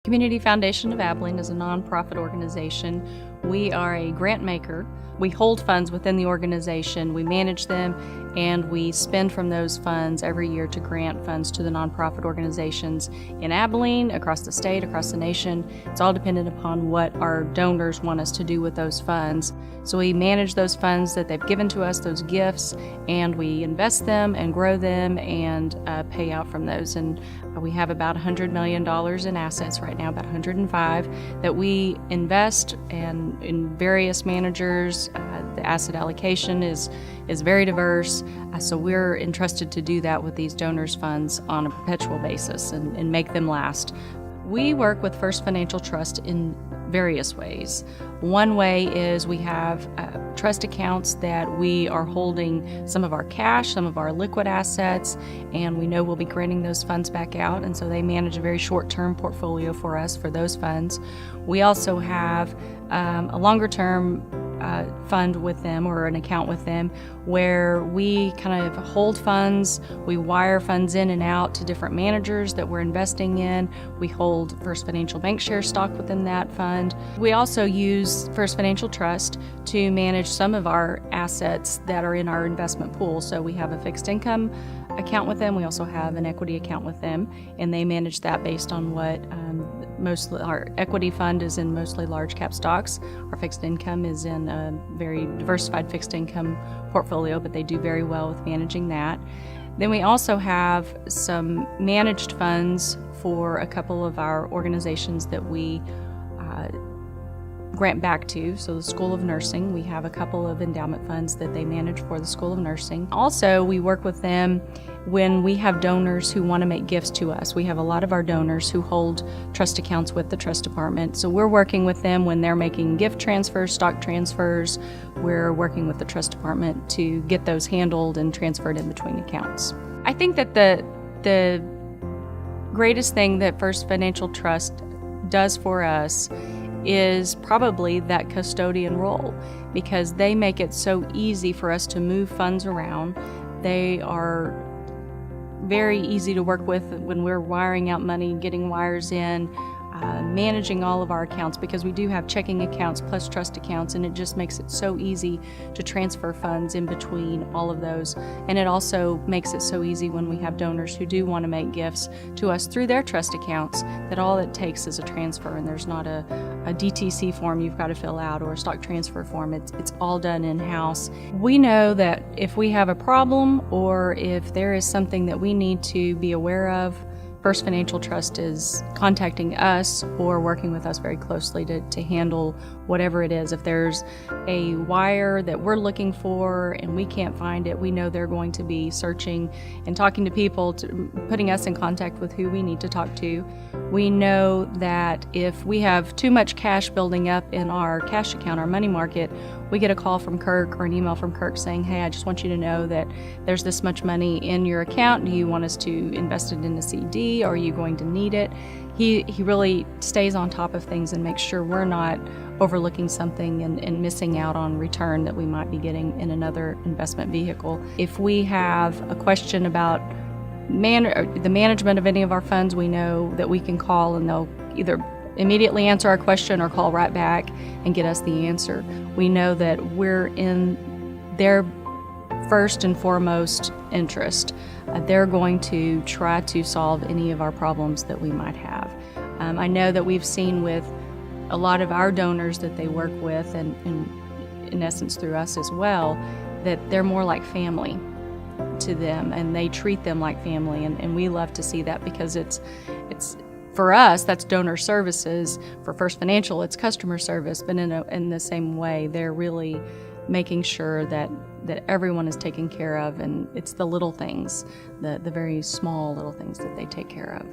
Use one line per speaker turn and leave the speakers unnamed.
Community Foundation of Abilene is a nonprofit organization. We are a grant maker. We hold funds within the organization, we manage them, and we spend from those funds every year to grant funds to the nonprofit organizations in Abilene, across the state, across the nation. It's all dependent upon what our donors want us to do with those funds. So we manage those funds that they've given to us, those gifts, and we invest them and grow them and pay out from those. And we have about $100 million in assets right now, about 105, that we invest and in various managers. The asset allocation is very diverse, so we're entrusted to do that with these donors' funds on a perpetual basis and make them last. We work with First Financial Trust in various ways. One way is we have trust accounts that we are holding some of our cash, some of our liquid assets, and we know we'll be granting those funds back out, and so they manage a very short-term portfolio for us for those funds. We also have a longer-term fund with them, or an account with them, where we kind of hold funds, we wire funds in and out to different managers that we're investing in. We hold First Financial Bank share stock within that fund. We also use First Financial Trust to manage some of our assets that are in our investment pool. So we have a fixed income account with them, we also have an equity account with them, and they manage that based on what mostly our equity fund is in mostly large cap stocks. Our fixed income is in a very diversified fixed income portfolio, but they do very well with managing that. Then we also have some managed funds for a couple of our organizations that we grant back to. So the School of Nursing, we have a couple of endowment funds that they manage for the School of Nursing. Also, we work with them when we have donors who want to make gifts to us. We have a lot of our donors who hold trust accounts with the trust department. So we're working with them when they're making gift transfers, stock transfers. We're working with the trust department to get those handled and transferred in between accounts. I think that the greatest thing that First Financial Trust does for us is probably that custodian role, because they make it so easy for us to move funds around. They are very easy to work with when we're wiring out money, getting wires in, managing all of our accounts, because we do have checking accounts plus trust accounts, and it just makes it so easy to transfer funds in between all of those. And it also makes it so easy when we have donors who do want to make gifts to us through their trust accounts, that all it takes is a transfer, and there's not a DTC form you've got to fill out or a stock transfer form. It's all done in-house. We know that if we have a problem or if there is something that we need to be aware of, First Financial Trust is contacting us or working with us very closely to handle whatever it is. If there's a wire that we're looking for and we can't find it, we know they're going to be searching and talking to people, putting us in contact with who we need to talk to. We know that if we have too much cash building up in our cash account, our money market, we get a call from Kirk or an email from Kirk saying, hey, I just want you to know that there's this much money in your account. Do you want us to invest it in a CD, or are you going to need it? He really stays on top of things and makes sure we're not overlooking something and missing out on return that we might be getting in another investment vehicle. If we have a question about the management of any of our funds, we know that we can call and they'll either immediately answer our question or call right back and get us the answer. We know that we're in their first and foremost interest. They're going to try to solve any of our problems that we might have. I know that we've seen with a lot of our donors that they work with, and in essence through us as well, that they're more like family to them, and they treat them like family, and we love to see that, because it's for us, that's donor services. For First Financial, it's customer service, but in the same way, they're really making sure that everyone is taken care of, and it's the little things, the very small little things that they take care of.